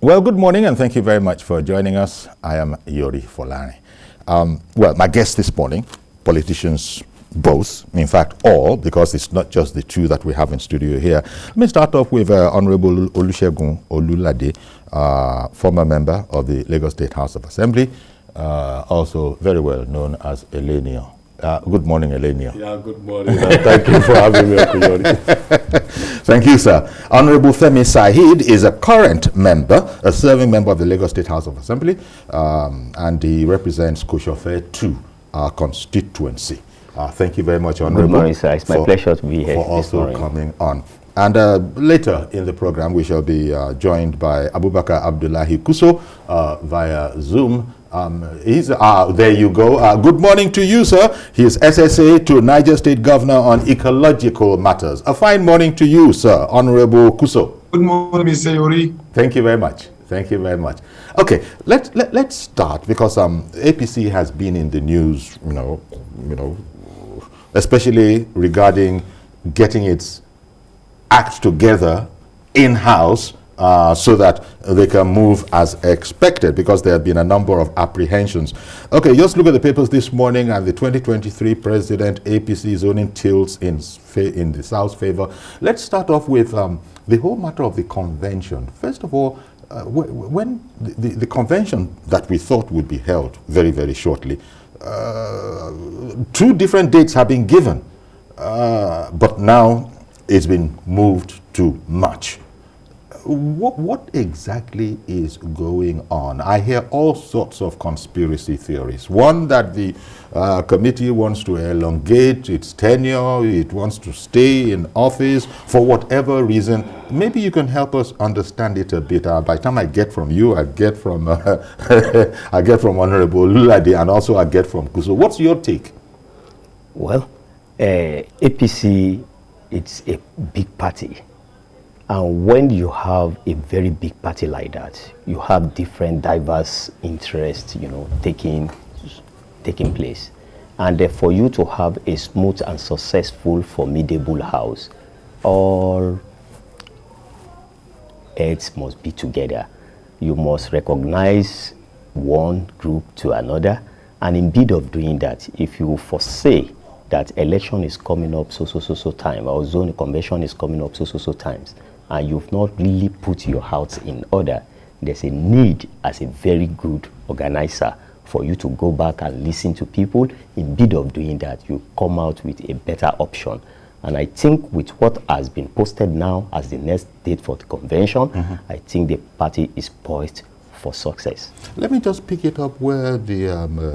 Well, good morning and thank you very much for joining us. I am Yori Folani. Well, my guest this morning, politicians both, in fact all, because it's not just the two that we have in studio here. Let me start off with Honorable Olusegun Olulade, former member of the Lagos State House of Assembly, also very well known as Elenio. Good morning, Elenio. Yeah, good morning. Thank you for having me, Yori. Thank you, sir. Honorable Femi Saheed is a current member, a serving member of the Lagos State House of Assembly, and he represents Kosofe II Constituency. Thank you very much, Honorable. Good morning, sir. It's my pleasure to be here. For also coming on. And later in the program, we shall be joined by Abdullahi Gusau via Zoom. There you go. Good morning to you, sir. He is SSA to Niger State Governor on Ecological Matters. A fine morning to you, sir, Honorable Gusau. Good morning, Mr. Yori. Thank you very much. Thank you very much. Okay, let's start because APC has been in the news, you know, especially regarding getting its act together in-house so that they can move as expected, because there have been a number of apprehensions. Okay, just look at the papers this morning, and the 2023 president, APC, zoning tilts in the South's favor. Let's start off with the whole matter of the convention. First of all, when the convention that we thought would be held very, very shortly, 2 different dates have been given, but now it's been moved to March. What exactly is going on? I hear all sorts of conspiracy theories. One, that the committee wants to elongate its tenure, it wants to stay in office for whatever reason. Maybe you can help us understand it a bit. By the time I get from you, I get from I get from Honorable Olulade, and also I get from Gusau. What's your take? Well, APC, it's a big party. And when you have a very big party like that, you have different diverse interests, taking place. And for you to have a smooth and successful, formidable house, all heads must be together. You must recognize one group to another. And in bid of doing that, if you foresee that election is coming up so time, or zone convention is coming up so times, and you've not really put your house in order, there's a need as a very good organizer for you to go back and listen to people. In bid of doing that, you come out with a better option. And I think with what has been posted now as the next date for the convention, I think the party is poised for success. Let me just pick it up where the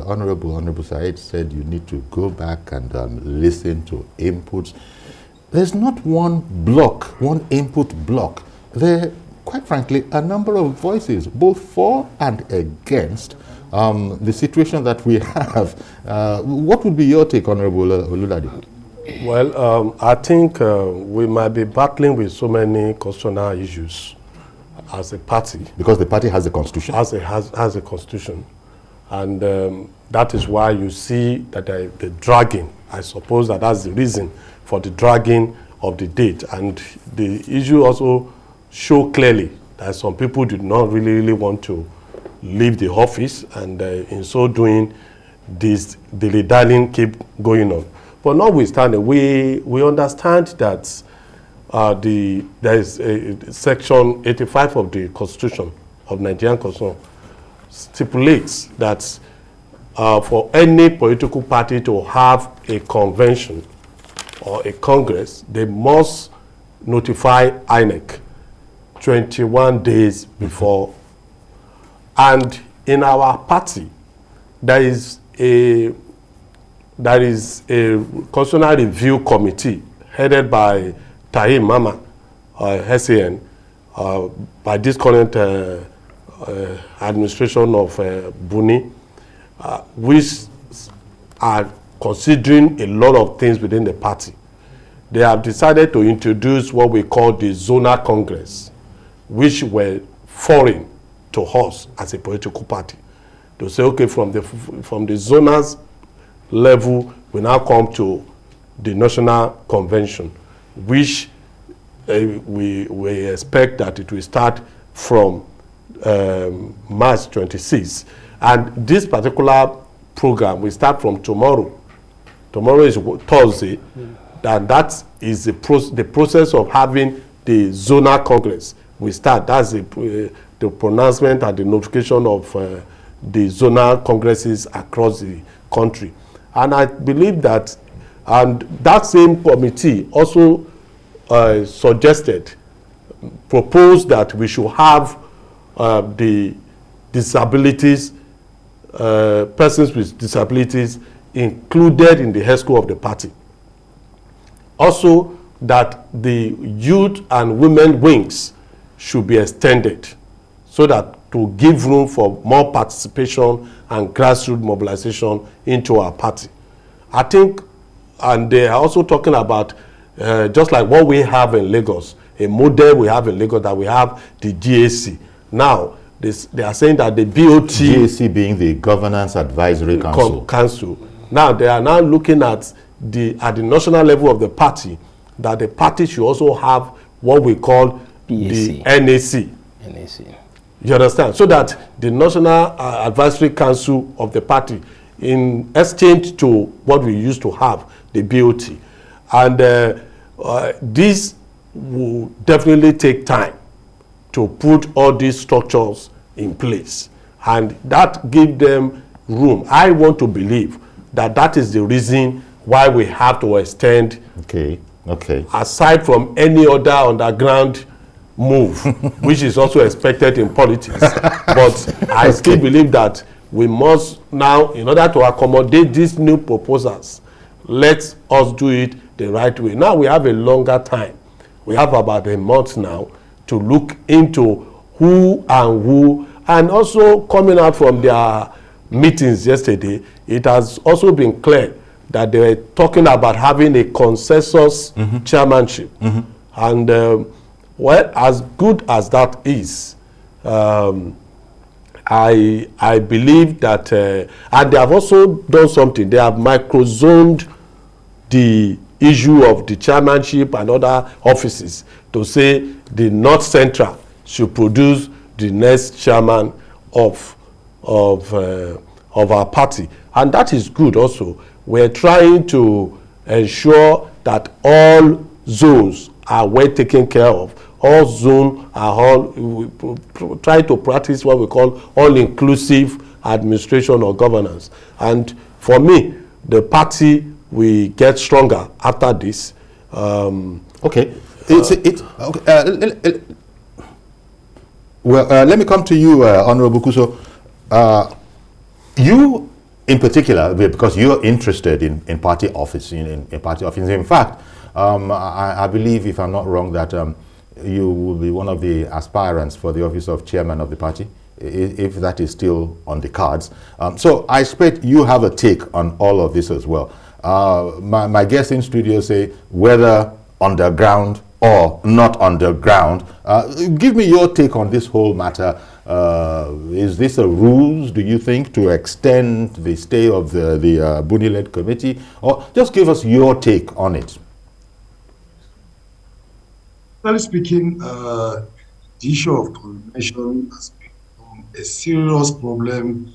Honorable Saheed said you need to go back and listen to inputs. There's not one input block. There are, quite frankly, a number of voices, both for and against the situation that we have. What would be your take, Honorable Olulade? Well, I think we might be battling with so many constitutional issues as a party. Because the party has a constitution? Has a constitution. And that is why you see that the dragging, I suppose that's the reason for the dragging of the date. And the issue also show clearly that some people did not really want to leave the office, and in so doing, this dilly-dallying keep going on. But notwithstanding, we understand that there is a section 85 of the Constitution of Nigerian Constitution stipulates that for any political party to have a convention or a congress, they must notify INEC 21 days before. And in our party, there is a constitutional review committee headed by Tahir Mama, SAN, by this current administration of Buni, which are considering a lot of things within the party. They have decided to introduce what we call the zonal congress, which were foreign to us as a political party. To say, okay, from the zonal level, we now come to the national convention, which we expect that it will start from March 26. And this particular program will start from tomorrow. Tomorrow is Thursday. And that is the process of having the zonal congress. We start. That's the pronouncement and the notification of the zonal congresses across the country. And I believe that, and that same committee also proposed that we should have the disabilities, persons with disabilities included in the HESCO of the party. Also, that the youth and women wings should be extended so that to give room for more participation and grassroots mobilization into our party. I think, and they are also talking about just like what we have in Lagos, a model we have in Lagos, that we have the GAC. Now, they are saying that the BOT... GAC being the Governance Advisory Council. Now, they are now looking at the national level of the party, that the party should also have what we call the NAC. You understand? So that the National Advisory Council of the party, in exchange to what we used to have, the BOT. And this will definitely take time to put all these structures in place. And that gives them room. I want to believe that that is the reason why we have to extend, aside from any other underground move, which is also expected in politics. But I still believe that we must now, in order to accommodate these new proposals, let us do it the right way. Now we have a longer time. We have about a month now to look into who, and also coming out from their meetings yesterday, it has also been clear that they were talking about having a consensus chairmanship. And well, as good as that is, I believe that, and they have also done something. They have microzoned the issue of the chairmanship and other offices to say the North Central should produce the next chairman of our party. And that is good also. We're trying to ensure that all zones are well taken care of. All zones are we try to practice what we call all-inclusive administration or governance. And for me, the party will get stronger after this. Okay. Let me come to you, Honorable Gusau. You, in particular, because you're interested in party office, in party office. In fact, I believe, if I'm not wrong, that you will be one of the aspirants for the office of chairman of the party, if that is still on the cards. So I expect you have a take on all of this as well. My guests in studio say whether underground or not underground. Give me your take on this whole matter. Is this a ruse, do you think, to extend the stay of the Buni-led committee? Or just give us your take on it. Generally speaking, the issue of convention has become a serious problem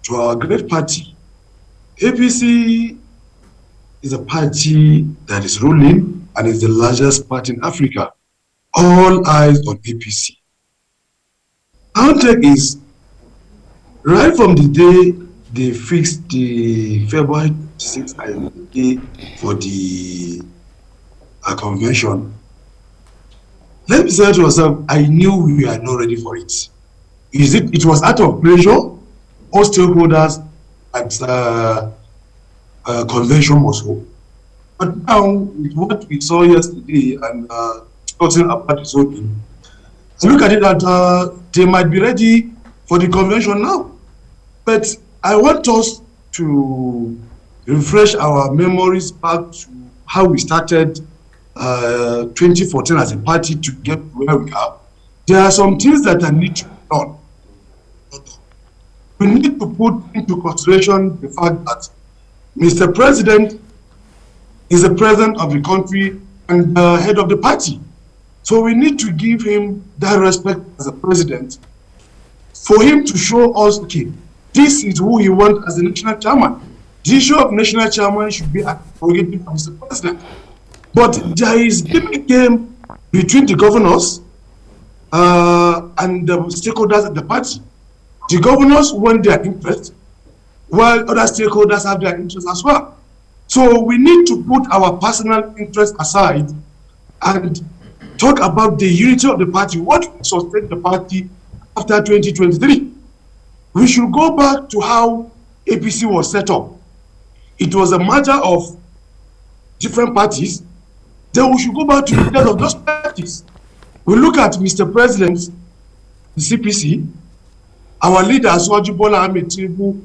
to our great party. APC is a party that is ruling and is the largest party in Africa. All eyes on APC. Our take is, right from the day they fixed the February 6th day for the convention, let me say to yourself, I knew we are not ready for it. It was out of pressure. All stakeholders at convention was hope. But now, with what we saw yesterday and talking about the zoning, look at it that they might be ready for the convention now. But I want us to refresh our memories back to how we started 2014 as a party to get where we are. There are some things that are need to be done. We need to put into consideration the fact that Mr. President is the president of the country and the head of the party. So we need to give him that respect as a president for him to show us, okay, this is who he wants as the national chairman. The issue of national chairman should be a prerogative of Mr. President. But there is big game between the governors and the stakeholders at the party. The governors want their interest, while other stakeholders have their interest as well. So we need to put our personal interest aside and talk about the unity of the party, what will sustain the party after 2023. We should go back to how APC was set up. It was a matter of different parties. Then we should go back to the leaders of those parties. We look at Mr. President, the CPC, our leader, Asiwaju Bola, Ahmed, Tinubu,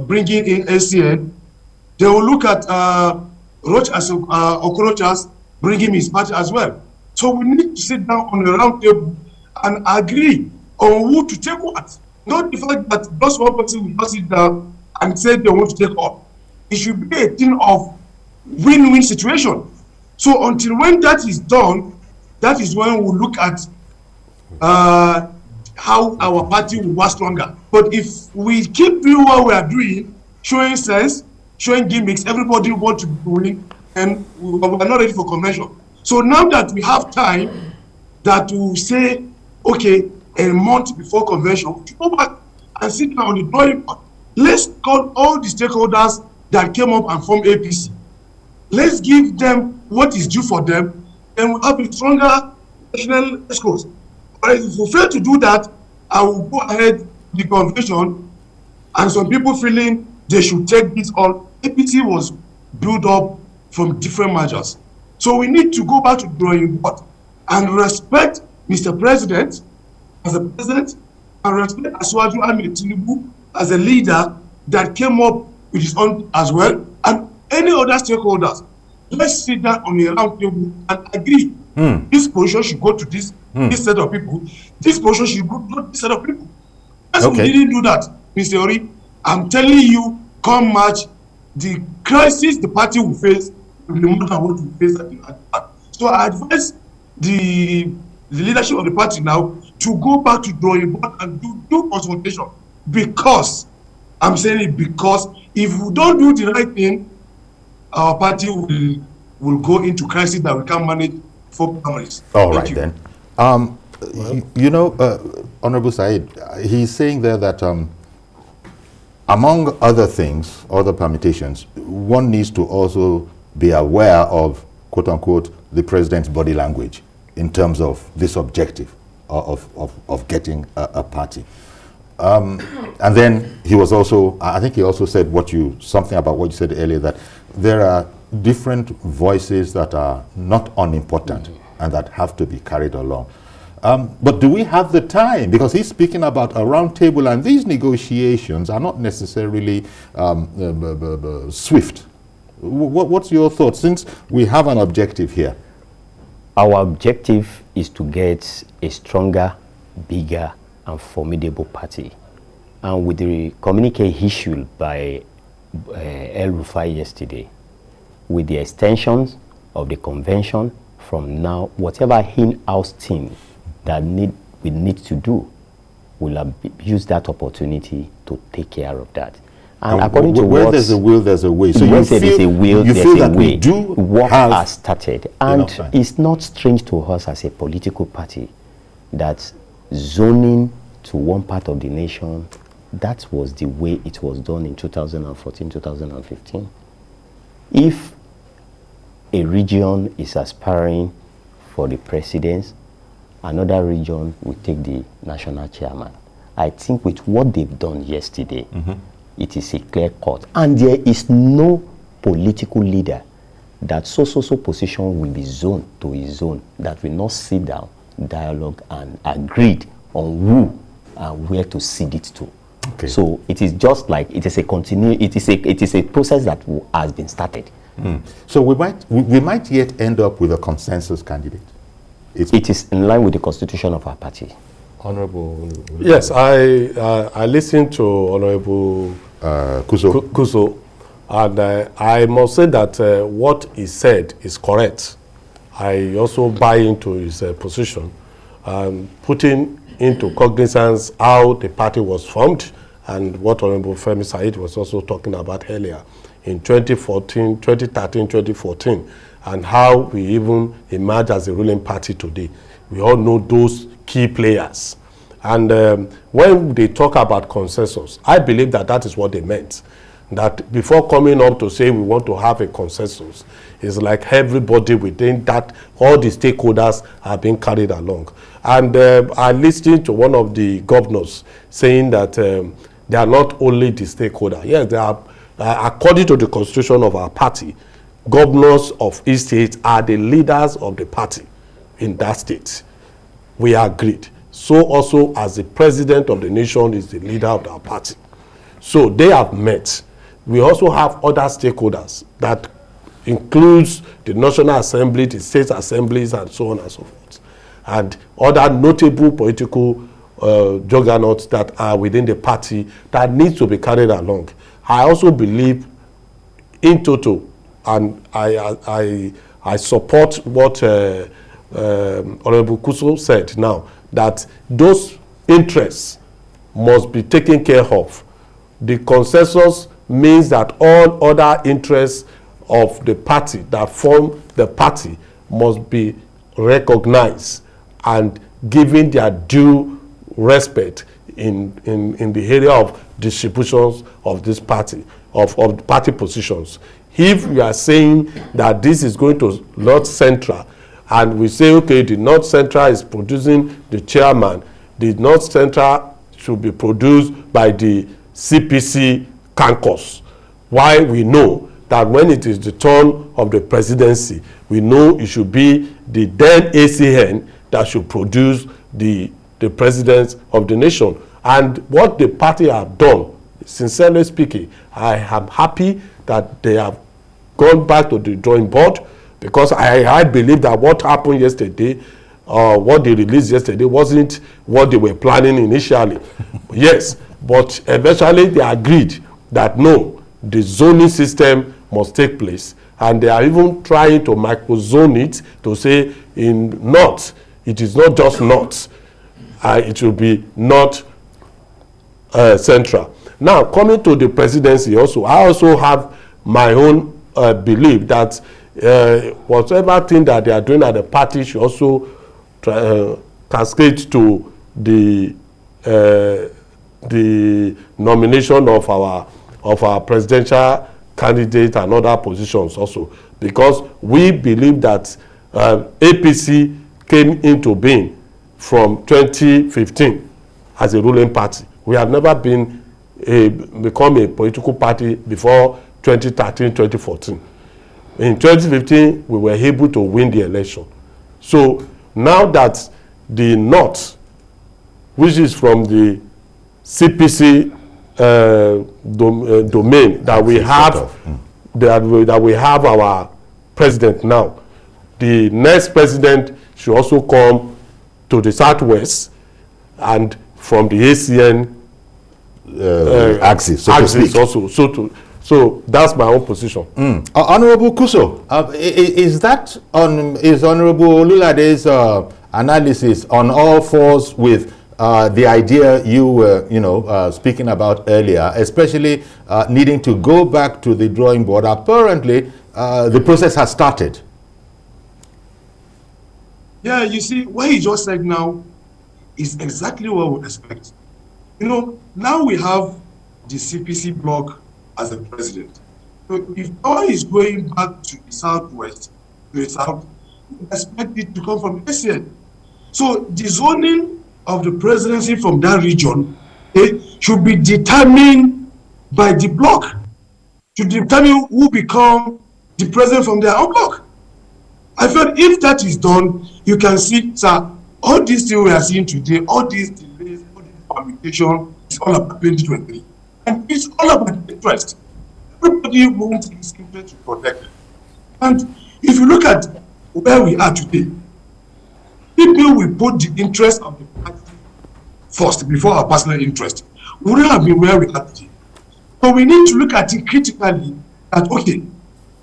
bringing in ACN. They will look at Roch as Okorochas, bringing his party as well. So we need to sit down on a round table and agree on who to take what. Not the fact that just one person will not sit down and say they want to take up. It should be a thing of win-win situation. So until when that is done, that is when we'll look at how our party will work stronger. But if we keep doing what we are doing, showing sense, showing gimmicks, everybody wants to win, and we are not ready for convention. So now that we have time, that we say, okay, a month before convention, we go back and sit down on the drawing board. Let's call all the stakeholders that came up and formed APC. Let's give them what is due for them, and we'll have a stronger national discourse. But if we fail to do that, I will go ahead with the convention, and some people feeling they should take this on. APC was built up from different measures. So we need to go back to the drawing board and respect Mr. President as a president, and respect Asiwaju Ahmed Tinubu as a leader that came up with his own as well, and any other stakeholders. Let's sit down on a round table and agree. This position should go to this set of people. This position should go to this set of people. As we didn't do that, Mr. Ori, I'm telling you, come March, the crisis the party will face will be more than what we face at the. So I advise the leadership of the party now to go back to drawing board and do consultation, because I'm saying it, because if we don't do the right thing, our party will go into crisis that we can't manage for families. All right, then. You know, Honorable Saheed, he's saying there that among other things, other permutations, one needs to also be aware of, quote unquote, the president's body language in terms of this objective of getting a party. And then he was also, I think he also said something about what you said earlier, that there are different voices that are not unimportant and that have to be carried along. But do we have the time? Because he's speaking about a round table, and these negotiations are not necessarily swift. What's your thought, since we have an objective here? Our objective is to get a stronger, bigger, and formidable party. And with the communique issued by El Rufai yesterday, with the extensions of the convention from now, whatever in-house thing that we need to do, we'll use that opportunity to take care of that. And according to where there's a will, there's a way. So you feel there's a will, there's a way. We do work has started, and time. It's not strange to us as a political party that zoning to one part of the nation, that was the way it was done in 2014, 2015. If a region is aspiring for the presidency, another region will take the national chairman. I think with what they've done yesterday, it is a clear cut. And there is no political leader that so position will be zoned to his zone that will not sit down, dialogue, and agreed on who and where to cede it to. Okay. So it is just like it is a process that has been started. So we might yet end up with a consensus candidate. It is in line with the constitution of our party. Honorable. Yes, I listened to Honorable Gusau, and I must say that what he said is correct. I also buy into his position. putting into cognizance how the party was formed and what Honorable Femi Saheed was also talking about earlier in 2013, 2014, and how we even emerged as a ruling party today. We all know those key players. And when they talk about consensus, I believe that that is what they meant. That before coming up to say we want to have a consensus, it's like everybody within that, all the stakeholders are being carried along. And I listened to one of the governors saying that they are not only the stakeholder. Yes, they are, according to the constitution of our party, governors of each state are the leaders of the party in that state. We agreed. So also as the president of the nation is the leader of our party. So they have met. We also have other stakeholders that includes the National Assembly, the state assemblies, and so on and so forth, and other notable political juggernauts that are within the party that needs to be carried along. I also believe in total, and I support what Honorable Gusau said now, that those interests must be taken care of. The consensus means that all other interests of the party that form the party must be recognized and given their due respect in the area of distributions of this party, of party positions. If you are saying that this is going to North Central, and we say, okay, the North Central is producing the chairman, the North Central should be produced by the CPC caucus. Why we know that when it is the turn of the presidency, we know it should be the then ACN that should produce the president of the nation. And what the party have done, sincerely speaking, I am happy that they have gone back to the drawing board, because I believe that what happened yesterday, what they released yesterday, wasn't what they were planning initially. Yes, but eventually they agreed that no, the zoning system must take place, and they are even trying to micro-zone it to say in North, it is not just North, it will be North Central. Now, coming to the presidency also, I also have my own belief that whatever thing that they are doing at the party should also cascade to the nomination of our presidential candidate and other positions also, because we believe that APC came into being from 2015 as a ruling party. We have never become a political party before 2013, 2014. In 2015, we were able to win the election. So now that the North, which is from the CPC domain, that we have, that we have our president now, the next president should also come to the Southwest, and from the ACN axis, so to speak. Also. So that's my own position. Honorable Gusau, is Honorable Olulade's analysis on all fours with the idea you were, speaking about earlier, especially needing to go back to the drawing board? Apparently, the process has started. Yeah, you see, what he just said now is exactly what we expect. Now we have the CPC bloc as the president. So if power is going back to the Southwest, to the South, we expect it to come from ASEAN. So the zoning of the presidency from that region should be determined by the bloc, to determine who become the president from their own bloc. I felt if that is done, you can see, sir, all these things we are seeing today, all these delays, all this communication, it's all about 2023. And it's all about interest. Everybody wants his interest to protect it. And if you look at where we are today, people will put the interest of the party first before our personal interest. We wouldn't have been where we are today. But we need to look at it critically that, okay,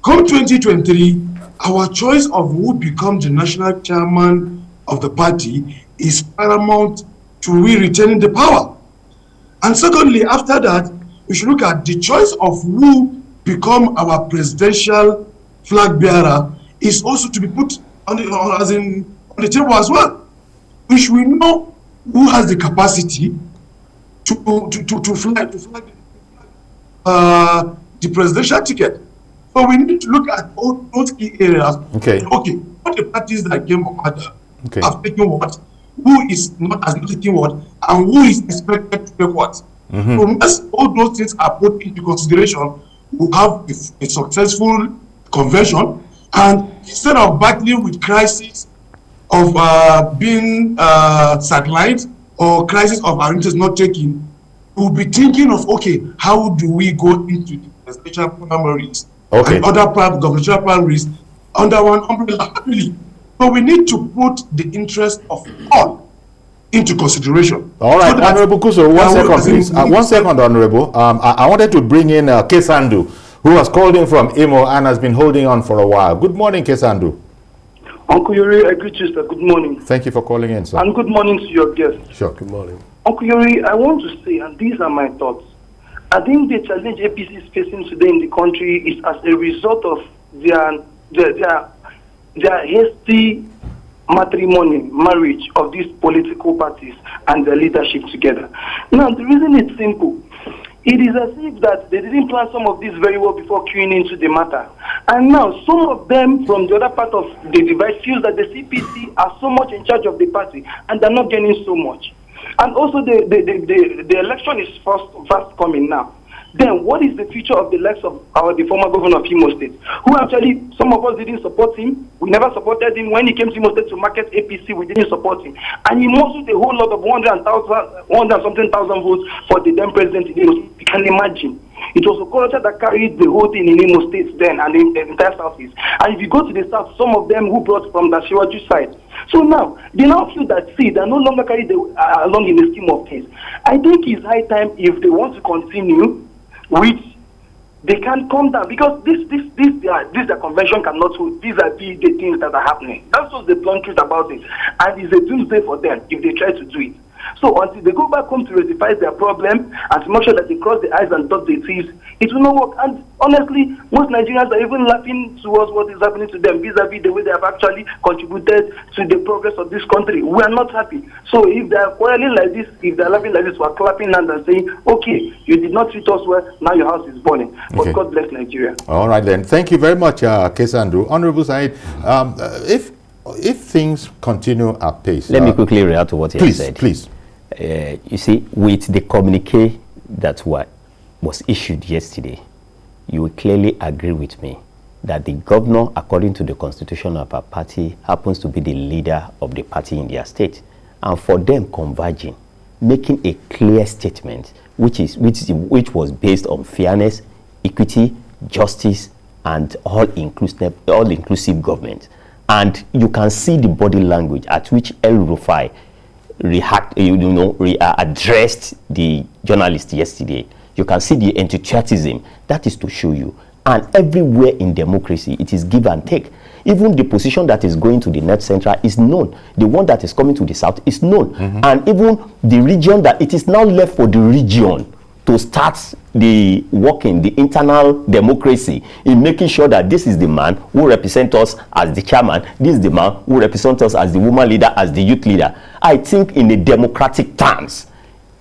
come 2023, our choice of who becomes the national chairman of the party is paramount to we retaining the power. And secondly, after that, we should look at the choice of who become our presidential flag bearer is also to be put on the table as well. We should know who has the capacity to flag the presidential ticket. So we need to look at all those key areas. Okay. Okay, what the parties that came up have taken what, who is not as not taking what, and who is expected to take what. So once all those things are put into consideration, we have a successful convention, and instead of battling with crisis of being sidelined or crisis of our interest not taking, we'll be thinking of, okay, how do we go into the presidential primaries and other governmental primaries under one umbrella family? So we need to put the interest of all into consideration. All right, so Honorable Gusau, 1 second, please. 1 second, Honorable. I wanted to bring in Kesandu, who has called in from Imo and has been holding on for a while. Good morning, Kesandu. Uncle Yuri, I greet you, sir. Good morning. Thank you for calling in, sir. And good morning to your guests. Sure. Good morning. Uncle Yuri, I want to say, and these are my thoughts, I think the challenge APC is facing today in the country is as a result of their hasty marriage of these political parties and their leadership together. Now, the reason is simple. It is as if that they didn't plan some of this very well before queuing into the matter. And now, some of them from the other part of the divide feels that the CPC are so much in charge of the party and they're not getting so much. And also, the election is fast coming now. Then what is the future of the likes of the former governor of Imo State, who actually, some of us didn't support him. We never supported him. When he came to Imo State to market APC, we didn't support him. And he muscled a whole lot of 100,000 votes for the then president in Imo State. You can imagine. It was Ecological that carried the whole thing in Imo State then and in the entire southeast. And if you go to the south, some of them who brought from the Asiwaju side. So now, they now feel that, see, they are no longer carried along in the scheme of things. I think it's high time, if they want to continue, which they can come down, because this convention cannot hold. These are the things that are happening. That's just the blunt truth about it. And it's a doomsday for them if they try to do it. So until they go back home to rectify their problem and to make sure that they cross the I's and dot the T's, it will not work. And honestly, most Nigerians are even laughing towards what is happening to them vis-a-vis the way they have actually contributed to the progress of this country. We are not happy. So if they are quarreling like this, if they are laughing like this, we are clapping hands and saying, okay, you did not treat us well, now your house is burning. But God bless Nigeria. All right then. Thank you very much, Kesandu. Honorable Saheed, if things continue at pace... Let me quickly react to what he said. Please. You see, with the communique that was issued yesterday, you will clearly agree with me that the governor, according to the constitution of our party, happens to be the leader of the party in their state. And for them converging, making a clear statement, which was based on fairness, equity, justice, and all-inclusive government. And you can see the body language at which El-Rufai addressed the journalist yesterday. You can see the enthusiasm. That is to show you. And everywhere in democracy, it is give and take. Even the position that is going to the North Central is known. The one that is coming to the South is known. And even the region, that it is now left for the region to start the internal democracy in making sure that this is the man who represents us as the chairman, this is the man who represents us as the woman leader, as the youth leader. I think in the democratic terms,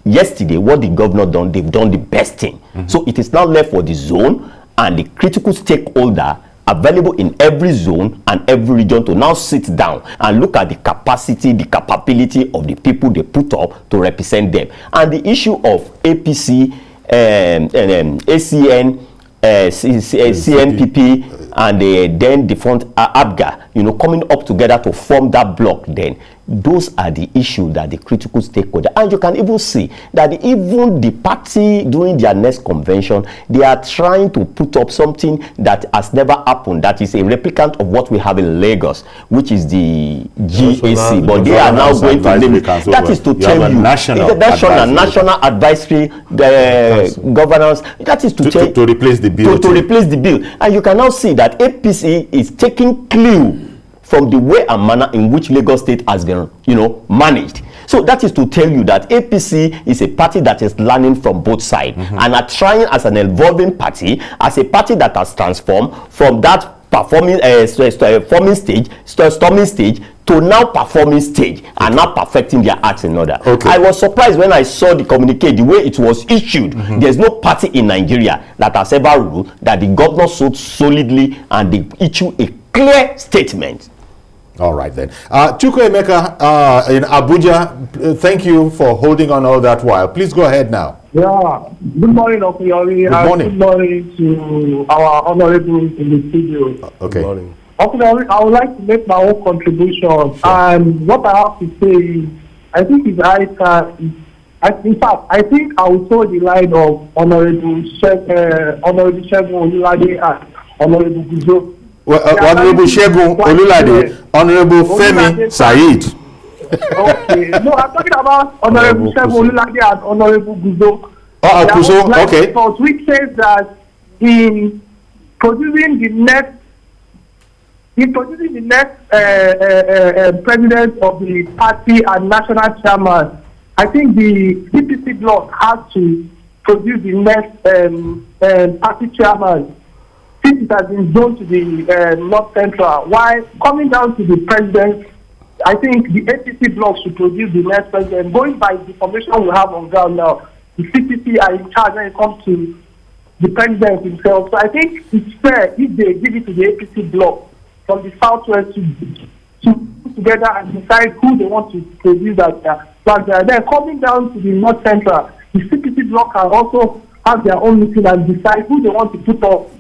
yesterday, what the governor done, they've done the best thing. So it is now left for the zone and the critical stakeholder available in every zone and every region to now sit down and look at the capacity, the capability of the people they put up to represent them. And the issue of APC, ACN, CNPP, and then the front ABGA, coming up together to form that block, then those are the issues that the critical stakeholder. And you can even see that even the party during their next convention, they are trying to put up something that has never happened, that is a replicant of what we have in Lagos, which is the GAC. But they are now going to name it. That is to tell you, national advisory governance. That is to replace the bill. To replace the bill. And you can now see that APC is taking clue from the way and manner in which Lagos State has been, managed. So that is to tell you that APC is a party that is learning from both sides and are trying as an evolving party, as a party that has transformed from that storming stage to now performing stage and now perfecting their acts in order. Okay. I was surprised when I saw the communique, the way it was issued. There's no party in Nigeria that has ever ruled that the governor stood solidly and they issue a clear statement. All right then. Chukwuemeka in Abuja, thank you for holding on all that while. Please go ahead now. Yeah. Good morning, Okuyori. Good morning. Good morning to our honorables in the studio. Okay. Good morning. Okuyori, I would like to make my own contribution. Sure. And what I have to say is, I think it's high time. In fact, I think I will toe the line of Honorable Olusegun Olulade and Honorable Gusau. Well, Honorable Olusegun Olulade, Honorable Femi Saheed. Okay. No, I'm talking about Honorable Olusegun Olulade and Honorable Gusau. Gusau, okay. Which says that in producing the next president of the party and national chairman, I think the CPC bloc has to produce the next party chairman. Since it has been zoned to the North Central, while coming down to the president, I think the APC bloc should produce the next president. Going by the information we have on ground now, the CPC are in charge when it comes to the president himself. So I think it's fair if they give it to the APC bloc from the southwest to put together and decide who they want to produce that flag there. Then coming down to the North Central, the CPC bloc can also have their own meeting and decide who they want to put up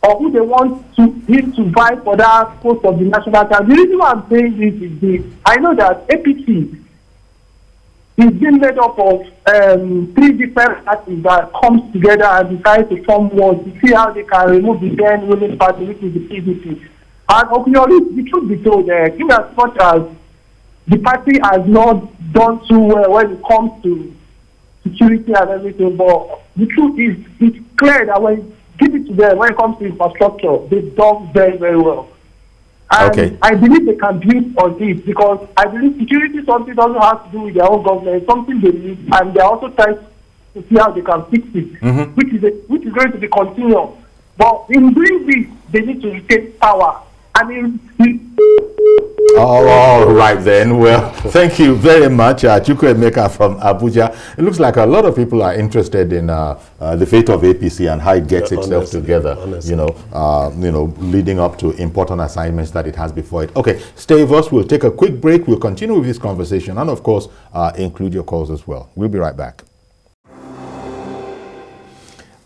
or who they want to vie for that post of the national council. The reason why I'm saying this is this. I know that APC is being made up of 3 different parties that comes together and decide to form one to see how they can remove the then ruling party, which is the PDP. And Okuyori, the truth be told, in as much as the party has not done too well when it comes to security and everything, but the truth is, it's clear that when give it to them when it comes to infrastructure, they've done very, very well. And okay. I believe they can build on this because I believe security is something doesn't have to do with their own government. It's something they need, and they're also trying to see how they can fix it, which is going to be continuous. But in doing this, they need to retain power. I mean, all right then. Well, thank you very much, Chukwuemeka from Abuja. It looks like a lot of people are interested in the fate of APC and how it gets itself together. Honestly. Leading up to important assignments that it has before it. Okay, stay with us. We'll take a quick break. We'll continue with this conversation and, of course, include your calls as well. We'll be right back.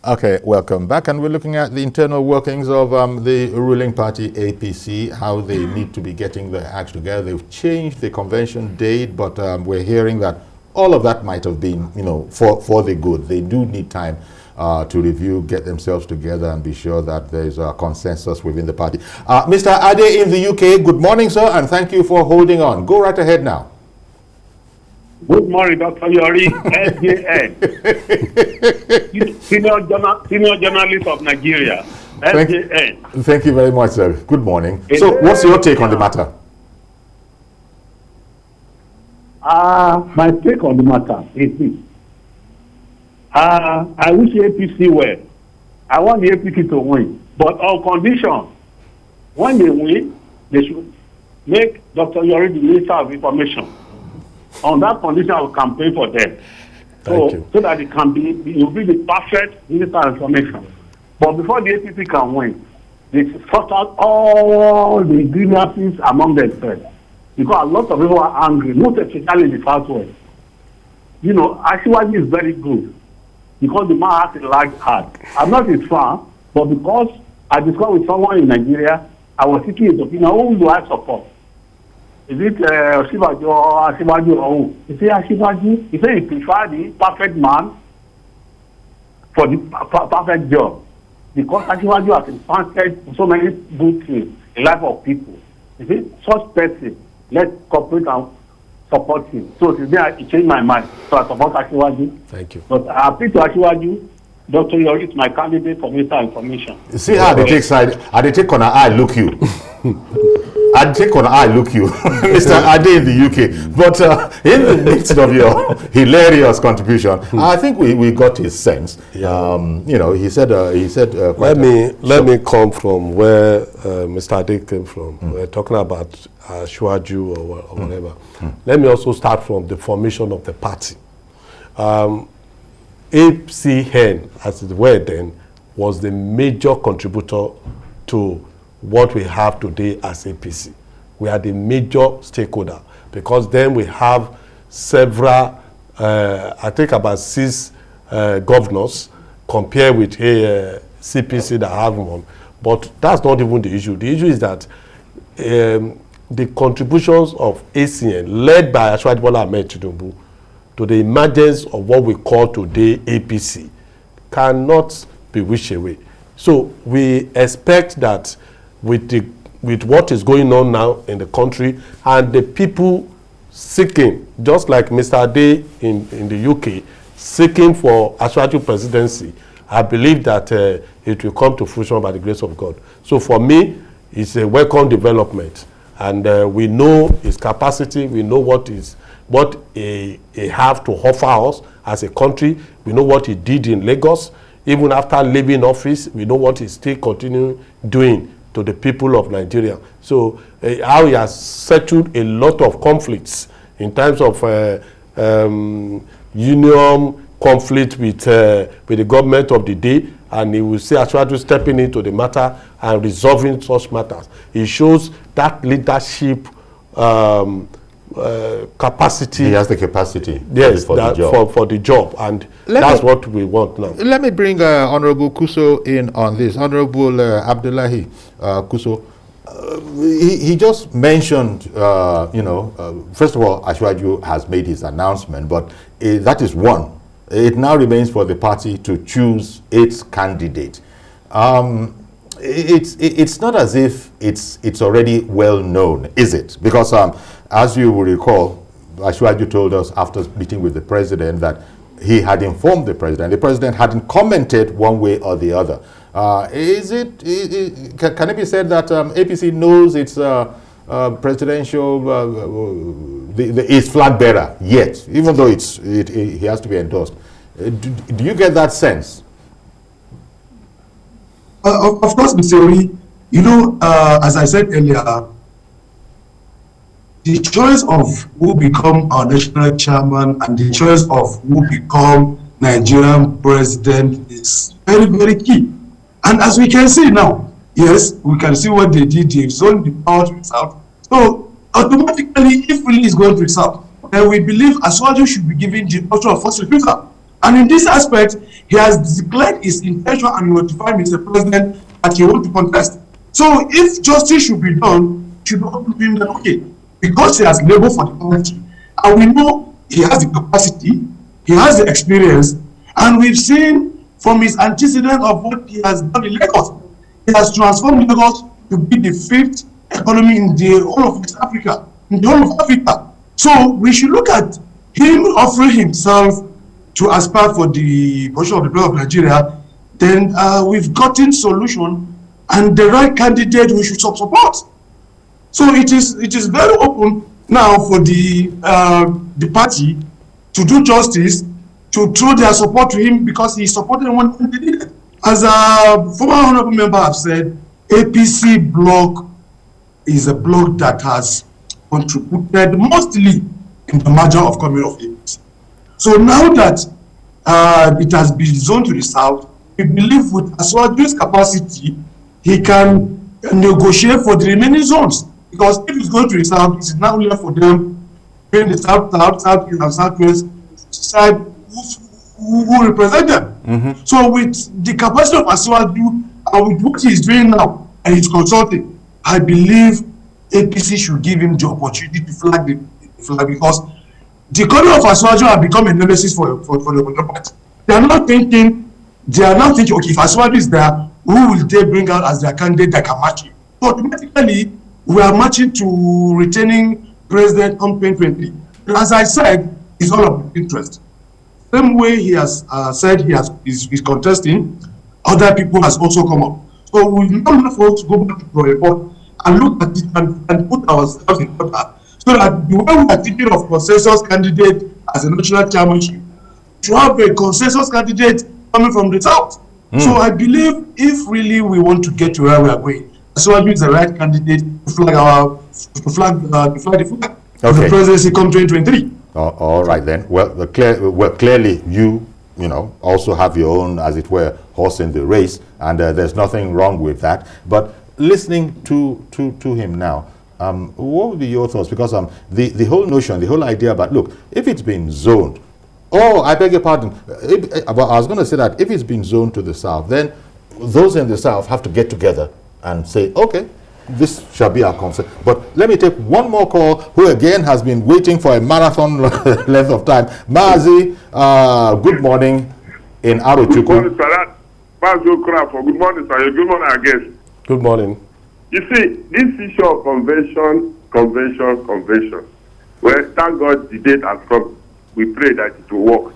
Okay, welcome back, and we're looking at the internal workings of the ruling party APC, how they need to be getting their acts together. They've changed the convention date, but we're hearing that all of that might have been, for the good. They do need time to review, get themselves together, and be sure that there's a consensus within the party. Mr. Ade in the UK, good morning, sir, and thank you for holding on. Go right ahead now. Good morning, Dr. Yori, SJN, senior journalist of Nigeria, SJN. Thank you very much, sir. Good morning. So, what's your take on the matter? My take on the matter is this. I wish APC well. I want the APC to win, but on condition, when they win, they should make Dr. Yori the Minister of Information. On that condition, I will campaign for them. So that it will be the perfect Minister of Information. But before the APC can win, they sort out all the grievances among themselves. Because a lot of people are angry, most especially in the Southwest. Asiwaju is very good because the man has a large heart. I'm not his fan, but because I discussed with someone in Nigeria, I was seeking his opinion. Who do I support? Is it Asiwaju or Asiwaju or who? He said Asiwaju. He said he prefer the perfect man for the perfect job. Because Asiwaju has impacted so many good things in the life of people. You see, such person, let's cooperate and support him. So today I changed my mind. So I support Asiwaju. Thank you. But I appeal to Asiwaju. Dr. Yori is my candidate for Minister of Information. See how they take side, how they take on our eye, look you. I take on I look you, Mr. Ade in the UK. But in the midst of your hilarious contribution, I think we got his sense. You know, he said quite let me come from where Mr. Ade came from. We're talking about Asiwaju or whatever. Let me also start from the formation of the party. APCN, as it were then, was the major contributor to what we have today as APC. We are the major stakeholder because then we have several, I think about 6 governors compared with CPC that have one. But that's not even the issue. The issue is that the contributions of ACN, led by Asiwaju Bola Ahmed Tinubu, to the emergence of what we call today APC, cannot be wished away. So we expect that with what is going on now in the country and the people seeking, just like Mr. Ade in the UK, seeking for Asiwaju presidency, I believe that it will come to fruition by the grace of God. So for me, it's a welcome development. And we know his capacity, we know what he have to offer us as a country. We know what he did in Lagos. Even after leaving office, we know what he's still continuing doing to the people of Nigeria. So how he has settled a lot of conflicts in terms of union conflict with the government of the day, and he will see Asiwaju stepping into the matter and resolving such matters. It shows that leadership capacity. He has the capacity. Yes, for the job, and that's what we want now. Let me bring Honorable Gusau in on this. Honorable Abdullahi Gusau, he just mentioned, first of all, Asiwaju has made his announcement, but that is one. It now remains for the party to choose its candidate. It's not as if it's already well known, is it? Because as you will recall, Asiwaju told us after meeting with the president that he had informed the president. The president hadn't commented one way or the other. Can it be said that APC knows its presidential its flag bearer yet, even though he has to be endorsed? Do you get that sense? Of course, Mr. Ori, as I said earlier, the choice of who become our national chairman and the choice of who become Nigerian president is very, very key. And as we can see now, yes, we can see what they did. They've zoned the power to the south. So automatically, if really is going to the south, then we believe Asiwaju should be given the option of first refusal. And in this aspect, he has declared his intention and notified Mr. President that he wants to contest. So if justice should be done, should be open to him that, okay, because he has labored for the party, and we know he has the capacity, he has the experience, and we've seen from his antecedent of what he has done in Lagos, he has transformed Lagos to be the 5th economy in the whole of West Africa, in the whole of Africa. So we should look at him offering himself to aspire for the position of the president of Nigeria. Then we've gotten solution and the right candidate we should support. So it is very open now for the party to do justice, to throw their support to him because he supported one candidate. As a former honorable member have said, APC bloc is a bloc that has contributed mostly in the merger of coming of APC. So now that it has been zoned to the south, we believe with Asiwaju's capacity, he can negotiate for the remaining zones. Because if it's going to the south, it's now left for them in the south, southeast, and southwest to decide who represent them. So with the capacity of Asiwaju and with what he's doing now and he's consulting, I believe APC should give him the opportunity to flag the flag, because the corner of Asiwaju have become a nemesis for the party. They are now thinking, okay, if Asiwaju is there, who will they bring out as their candidate that can match him? So automatically, we are marching to returning president on 2020. As I said, it's all of interest. Same way he has said he's contesting, other people has also come up. So we don't have to go back to the report. and look at it and put ourselves in order, so that the way we are thinking of consensus candidate as a national chairmanship, to have a consensus candidate coming from the south. So I believe if really we want to get to where we are going, Asiwaju is the right candidate to flag the flag of the presidency come 2023. All right then. Well, clearly you also have your own, as it were, horse in the race, and there's nothing wrong with that. But listening to him now, what would be your thoughts? Because the whole notion, the whole idea about, look, if it's been zoned, I beg your pardon, I was going to say that if it's been zoned to the south, then those in the south have to get together and say, okay, this shall be our concept. But let me take one more call, who again has been waiting for a marathon length of time. Mazi, good morning in Arochukwu. Good morning, sir. Good morning, sir. Good morning, I guess. Good morning. You see, this issue of convention. Well, thank God the date has come. We pray that it will work.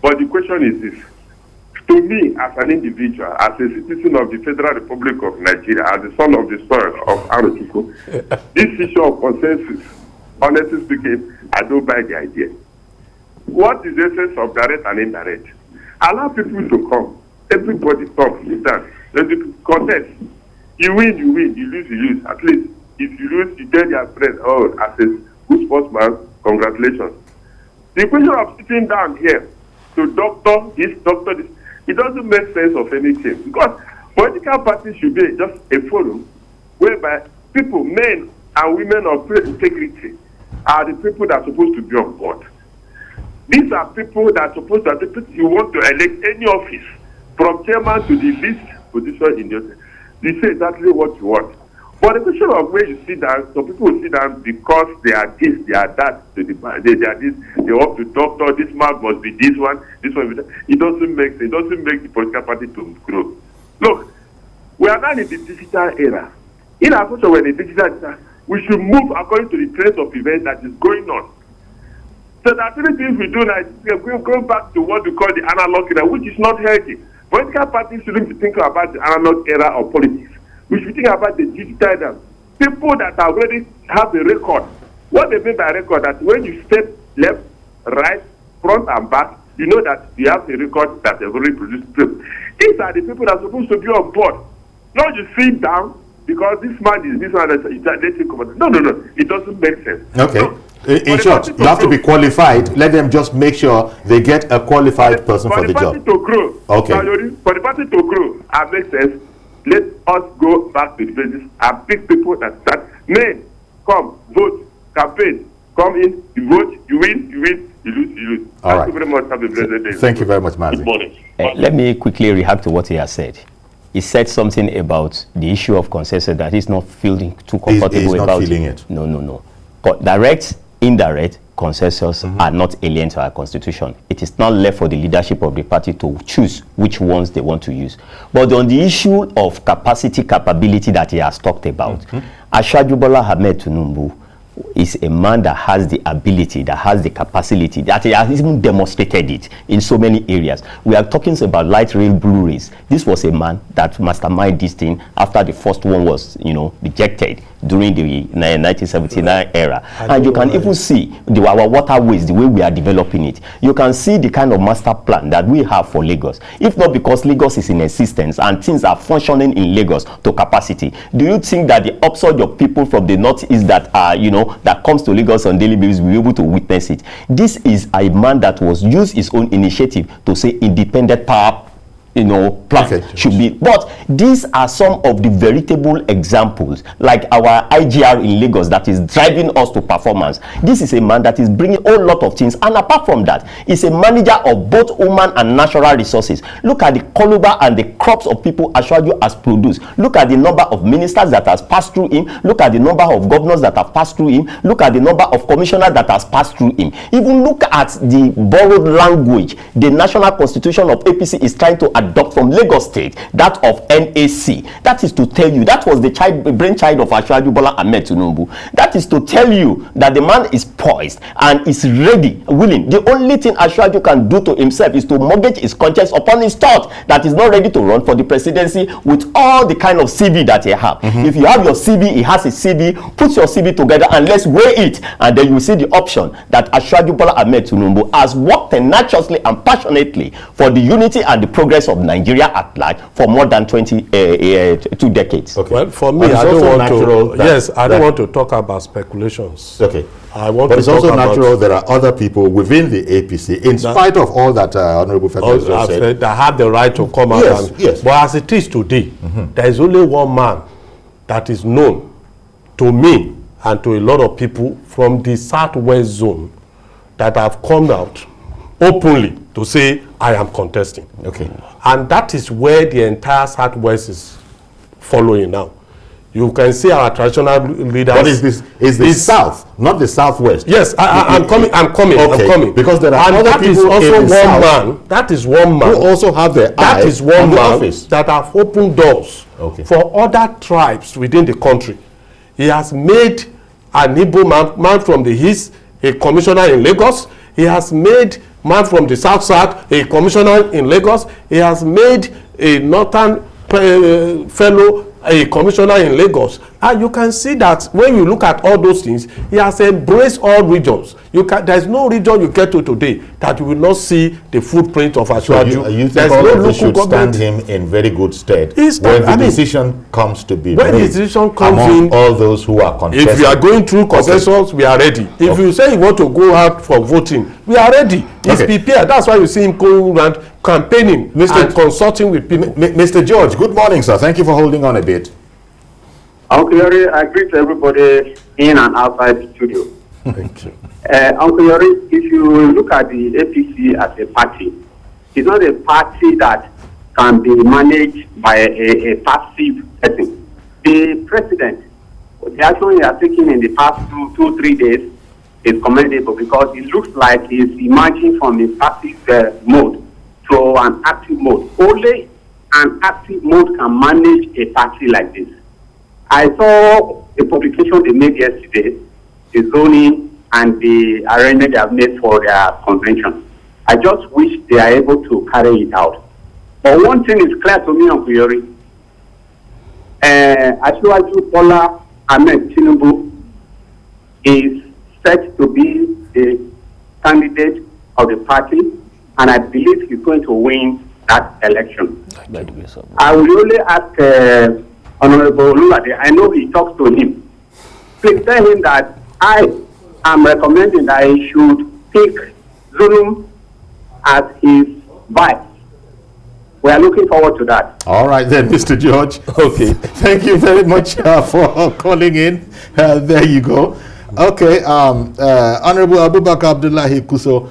But the question is this. To me, as an individual, as a citizen of the Federal Republic of Nigeria, as the son of the soil of Arochukwu, this issue of consensus, honestly speaking, I don't buy the idea. What is the essence of direct and indirect? Allow people to come. Everybody come, sit down. There's a contest. You win, you lose. At least, if you lose, you tell your friend, as a good sportsman, congratulations. The question of sitting down here to doctor this, it doesn't make sense of anything, because political parties should be just a forum whereby people, men and women of integrity, are the people that are supposed to be on board. These are people that are supposed to, you want to elect any office, from chairman to the least position in the office. You say exactly what you want. But the question of where you sit down, some people will sit down because they are this, they are that, they are this, they want to doctor, this man must be this one be that. It doesn't make sense. It doesn't make the political party to grow. Look, we are now in the digital era. In our culture, we're in the digital era. We should move according to the trend of events that is going on. So the three things we do now is going back to what we call the analog era, which is not healthy. Political parties shouldn't be thinking about the analog era of politics. We should think about the digital era. People that already have a record. What they mean by record, that when you step left, right, front and back, you know that you have a record that they've already produced. These are the people that are supposed to be on board. Not you sit down because this man is this one. No. It doesn't make sense. Okay. So, in short, you have to be qualified. Let them just make sure they get a qualified person for the job. For the party to grow. Okay. For the party to grow and make sense, let us go back to the basis and pick people that men, come, vote, campaign, come in, you vote, you win, you lose. All right. Thank you very much. Have a blessed day. Thank you very much, Mazi. Good morning. Let me quickly react to what he has said. He said something about the issue of consensus that he's not feeling too comfortable he's not about. feeling it. No. Direct, indirect consensus are not alien to our constitution. It is not left for the leadership of the party to choose which ones they want to use. But on the issue of capability that he has talked about, Asiwaju Bola Ahmed Tinubu is a man that has the ability, that has the capacity, that he has even demonstrated it in so many areas. We are talking about light rail, blue rails. This was a man that masterminded this thing after the first one was, rejected during the 1979 era. And you can even see our waterways, the way we are developing it. You can see the kind of master plan that we have for Lagos. If not because Lagos is in existence and things are functioning in Lagos to capacity, do you think that the upsurge of people from the northeast that are, that comes to Lagos on daily basis will be able to witness it? This is a man that was used his own initiative to say independent power plan should be. But these are some of the veritable examples, like our IGR in Lagos that is driving us to performance. This is a man that is bringing a whole lot of things, and apart from that, he's a manager of both human and natural resources. Look at the caliber and the crops of people Asiwaju has produced. Look at the number of ministers that has passed through him. Look at the number of governors that have passed through him. Look at the number of commissioners that has passed through him. Even look at the borrowed language the national constitution of APC is trying to adopt from Lagos State that of NAC. That is to tell you that was the brainchild of Asiwaju Bola Ahmed Tinubu. That is to tell you that the man is poised and is ready, willing. The only thing Asiwaju can do to himself is to mortgage his conscience upon his thought that he's not ready to run for the presidency with all the kind of CV that he have. If you have your CV, he has his CV. Put your CV together and let's weigh it, and then you will see the option that Asiwaju Bola Ahmed Tinubu has worked tenaciously and passionately for the unity and the progress of Nigeria at large for more than 2 decades. Okay. Well, for me, I don't want to talk about speculations. Okay. But it's also natural there are other people within the APC, in spite of all that Honorable Femi said, that have the right to come out. Yes. But as it is today, there is only one man that is known to me and to a lot of people from the Southwest zone that have come out openly to say, I am contesting. Okay. And that is where the entire Southwest is following now. You can see our traditional leaders. What is this? Is the South, not the Southwest? Yes, I'm coming. Okay. Because there are other that is people also in the one South man. That is one man who also have their that is one man office that have opened doors for other tribes within the country. He has made an Igbo man from the East a commissioner in Lagos. He has made man from the South a commissioner in Lagos. He has made a northern fellow a commissioner in Lagos. And you can see that when you look at all those things, he has embraced all regions. There is no region you get to today that you will not see the footprint of Asiwaju. So you think all of this should stand him in very good stead when the decision comes to be made? When the decision comes among all those who are contesting. If you are going through concessions, we are ready. If you say you want to go out for voting, we are ready. He's prepared. That's why you see him going around campaigning and consulting with people. Mr. George, good morning, sir. Thank you for holding on a bit. Uncle Yori, I greet everybody in and outside the studio. Thank you. Uncle Yori, if you look at the APC as a party, it's not a party that can be managed by a passive person. The president, the action he has taken in the past 2-3 days is commendable because it looks like he's emerging from a passive mode to an active mode. Only an active mode can manage a party like this. I saw a publication they made yesterday, the zoning and the arrangement they have made for their convention. I just wish they are able to carry it out. But one thing is clear to me, Uncle Yori. Asiwaju Bola Ahmed Tinubu is set to be the candidate of the party, and I believe he's going to win that election. I will only ask Honorable Olulade, I know he talks to him. Please tell him that I am recommending that he should pick Zulum as his vice. We are looking forward to that. All right then, Mr. George. Okay. Thank you very much for calling in. There you go. Okay. Honorable Abubakar Abdullahi Gusau,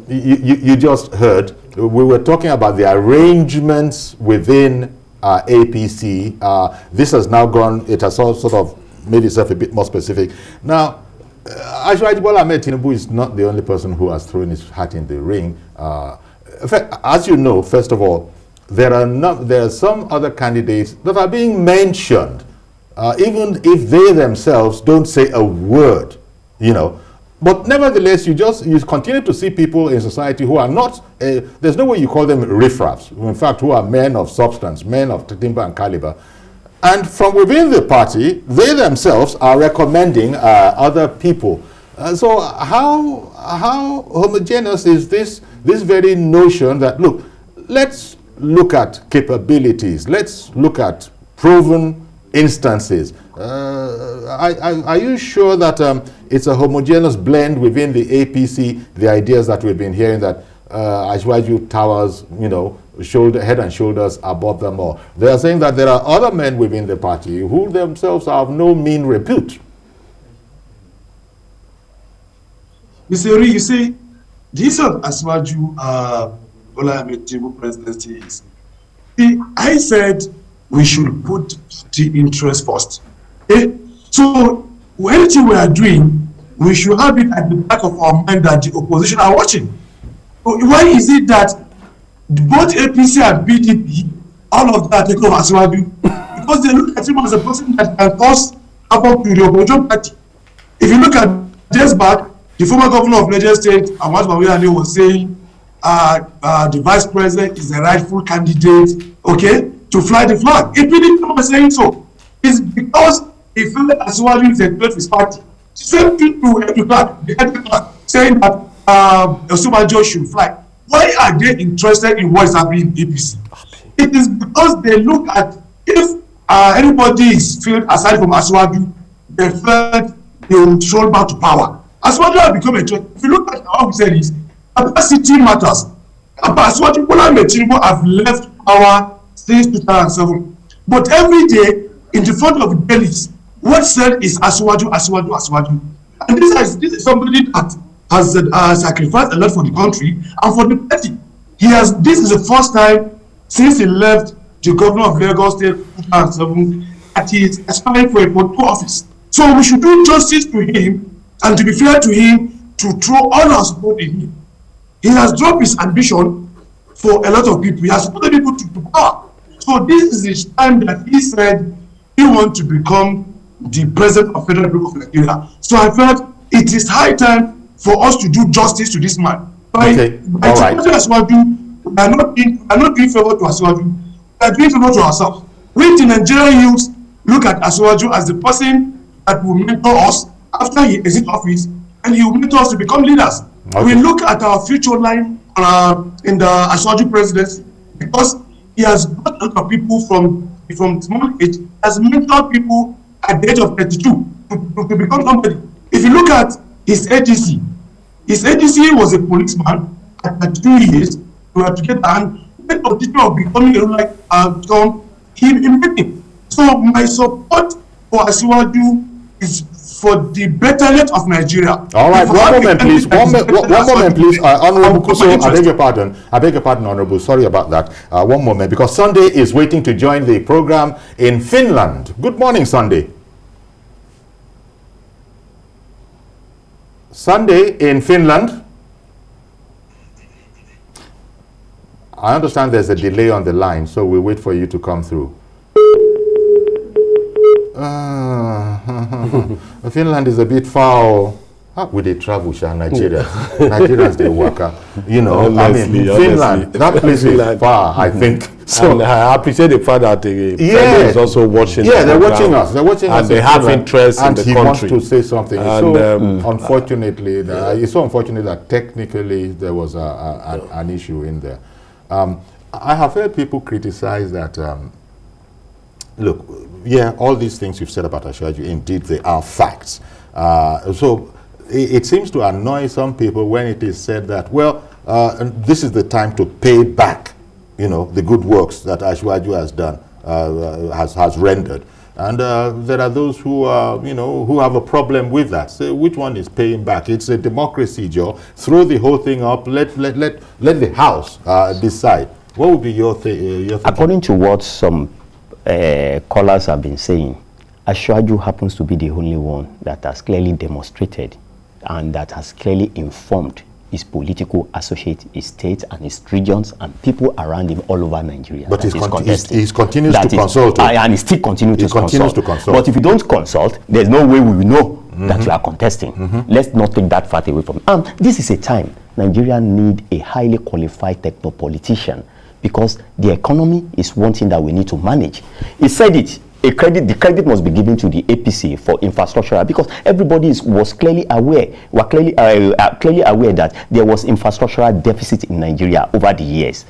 you just heard. We were talking about the arrangements within APC. This has now gone, it has all sort of made itself a bit more specific. Now, Asiwaju Bola Ahmed Tinubu is not the only person who has thrown his hat in the ring. In fact, as you know, first of all, there are some other candidates that are being mentioned, even if they themselves don't say a word, you know. But nevertheless, you continue to see people in society who are not, there's no way you call them riffraffs, in fact, who are men of substance, men of timber and caliber. And from within the party, they themselves are recommending other people. So how homogeneous is this very notion that, look, let's look at capabilities, let's look at proven instances. Are you sure that it's a homogeneous blend within the APC, the ideas that we've been hearing that Asiwaju towers, you know, head and shoulders above them all? They are saying that there are other men within the party who themselves are of no mean repute. Mr. Ori, you see, the issue of Asiwaju Bola Ahmed Tinubu presidency is, I said we should put the interest first. Okay? So anything we are doing, we should have it at the back of our mind that the opposition are watching. Why is it that both APC and PDP, all of that take over Asiwaju because they look at him as a person that can cause havoc to the opposition party. If you look at just back, the former governor of Niger State, Ahmed, was saying the vice president is the rightful candidate, okay, to fly the flag. If PDP was saying so, it's because he felt that Asiwaju is a threat to his party. Same people the saying that Asiwaju should fly. Why are they interested in what is happening in APC? It is because they look at if anybody is filled aside from Asiwaju, they felt they will stroll back to power. Asiwaju has become a threat. If you look at how we said this, capacity matters. Asiwaju, Bola and Tinubu have left power since 2007. But every day, in the front of the bellies, what said is Asiwaju. And this is somebody that has sacrificed a lot for the country and for the party. This is the first time since he left the governor of Lagos State in 2007 that he is aspiring for a political office. So we should do justice to him and to be fair to him to throw all our support in him. He has dropped his ambition for a lot of people. He has supported people to power. So this is the time that he said he wants to become the president of Federal Republic of Nigeria. So I felt it is high time for us to do justice to this man. By Asiwaju, we are not doing favor to Asiwaju. We are doing favor to ourselves. We, the Nigerian youths, look at Asiwaju as the person that will mentor us after he exits office, and he will mentor us to become leaders. Okay. We look at our future line in the Asiwaju presidency because he has brought a lot of people from small age, has mentored people at the age of 32 to become somebody. If you look at his ADC was a policeman at 2 years. We were together and made of teacher of becoming him. So my support for Asiwaju is for the betterment of Nigeria. All right, one moment, please. One moment, please. Honorable Gusau, I beg your pardon, Honorable. Sorry about that. One moment, because Sunday is waiting to join the program in Finland. Good morning, Sunday. Sunday in Finland. I understand there's a delay on the line, so we'll wait for you to come through. Finland is a bit far. How would they travel, Nigeria? Nigerians, they work. Honestly, Finland, that place is far, I think. So and I appreciate the fact that the president is also watching. Yeah, they're watching us. They're watching us, and they have interest in the country. And he wants to say something. And so unfortunately, it's so unfortunate that technically there was an issue in there. I have heard people criticize that. Look, yeah, all these things you've said about Asiwaju, indeed, they are facts. So it seems to annoy some people when it is said that, well, this is the time to pay back, the good works that Asiwaju has done, has rendered. And there are those who, who have a problem with that. So which one is paying back? It's a democracy, Joe. Throw the whole thing up. Let the House decide. What would be your thing? According to what some callers have been saying, Asiwaju happens to be the only one that has clearly demonstrated and that has clearly informed his political associates, his states and his regions and people around him all over Nigeria. But he continues to consult. And he still continues to consult. But if you don't consult, there's no way we will know that you are contesting. Let's not take that fact away from him. This is a time Nigeria need a highly qualified techno-politician, because the economy is one thing that we need to manage. He said it. The credit must be given to the APC for infrastructure, because everybody was clearly aware. Were clearly aware that there was infrastructural deficit in Nigeria over the years,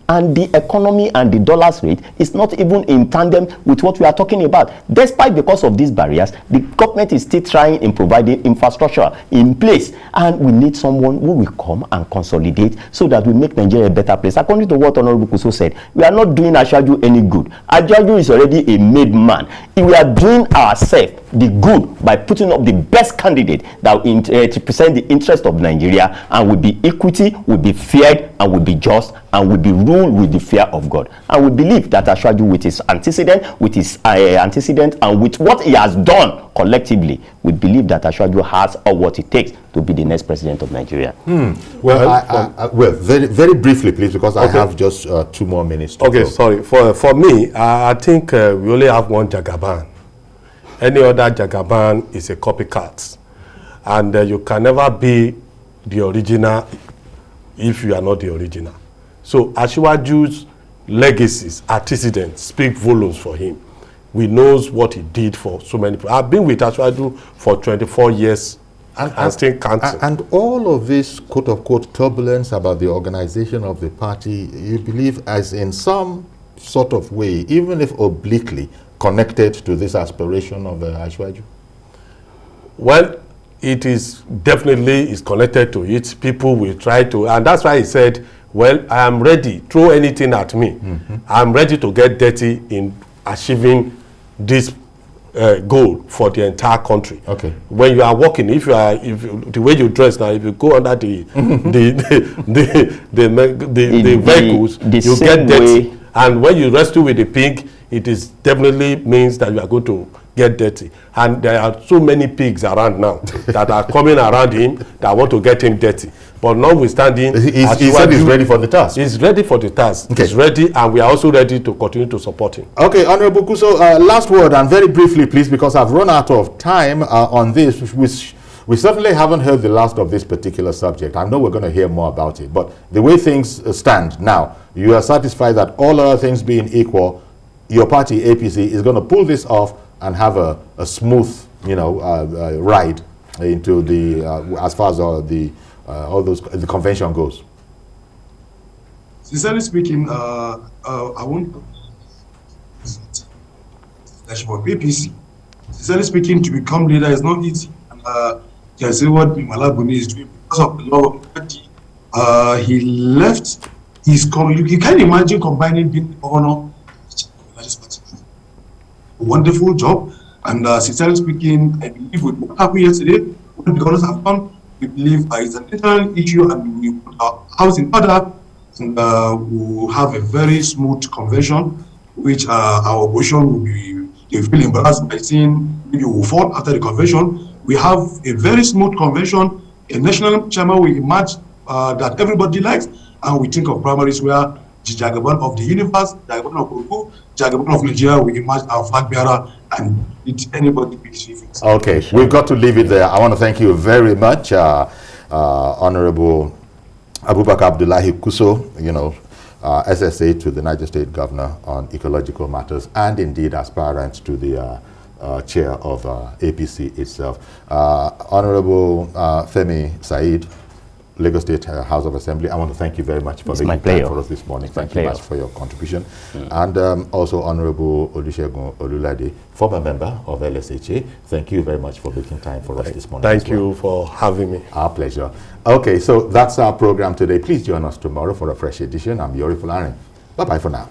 and the economy and the dollar's rate is not even in tandem with what we are talking about. Despite because of these barriers, the government is still trying in providing infrastructure in place, and we need someone who will come and consolidate so that we make Nigeria a better place. According to what Honorable Gusau said, we are not doing Asiwaju any good. Asiwaju is already a made man. We are doing ourselves the good by putting up the best candidate that will represent the interest of Nigeria, and will be equity, will be fair, and will be just, and will be ruled with the fear of God. And we believe that Asiwaju, with his antecedent, and with what he has done collectively, we believe that Asiwaju has all what it takes to be the next president of Nigeria. Well, well, very, very briefly, please, because I have just 2 more minutes to go. Sorry. For me, I think we only have one Jagaban. Any other Jagaban is a copycat. And you can never be the original if you are not the original. So Asiwaju's legacies, antecedents, speak volumes for him. We knows what he did for so many people. I've been with Asiwaju for 24 years and still counting. And all of this quote-unquote turbulence about the organization of the party, you believe as in some sort of way, even if obliquely, connected to this aspiration of Asiwaju? Well, it is definitely connected to it. People will try to, and that's why he said, well, I am ready, throw anything at me. I'm ready to get dirty in achieving this goal for the entire country. Okay. When you are walking, if the way you dress now, if you go under the vehicles, you get dirty. And when you rescue with the pig, it is definitely means that you are going to get dirty. And there are so many pigs around now that are coming around him that want to get him dirty. But notwithstanding, he said he's ready for the task. He's ready for the task. Okay. He's ready, and we are also ready to continue to support him. Okay, Honorable Gusau, last word, and very briefly, please, because I've run out of time on this, which we certainly haven't heard the last of this particular subject. I know we're going to hear more about it, but the way things stand now, you are satisfied that all other things being equal, your party, APC, is going to pull this off and have a smooth, ride into the, as far as the convention goes? Sincerely speaking, I won't for APC. Sincerely speaking, to become leader is not easy. And can say what Malabuni is doing because of the law of the party. He left his you can't imagine combining being the governor. A wonderful job, and sincerely speaking, I believe with what happened yesterday, what the governors have done, we believe it's an internal issue, and we put our house in order, and we'll have a very smooth convention, which our opposition will be, they feel embarrassed by seeing maybe will fall after the convention. We have a very smooth convention, a national chairman will emerge that everybody likes, and we think of primaries where the Jagaban of the universe, Jagaban of Kosofe, Jagaban of Nigeria, we imagine our flag bearer and it's anybody believes. Okay, we've got to leave it there. I want to thank you very much, Honorable Abubakar Abdullahi Gusau, SSA to the Niger State Governor on Ecological Matters, and indeed aspirant to the chair of APC itself. Honorable Femi Saheed, Lagos State House of Assembly, I want to thank you very much for making time for us this morning. Thank you much for your contribution. And also Honorable Olusegun Olulade, former member of LSHA, thank you very much for making time for us this morning. Thank you for having me. Our pleasure. Okay, so that's our program today. Please join us tomorrow for a fresh edition. I'm Yori Fulani. Bye-bye for now.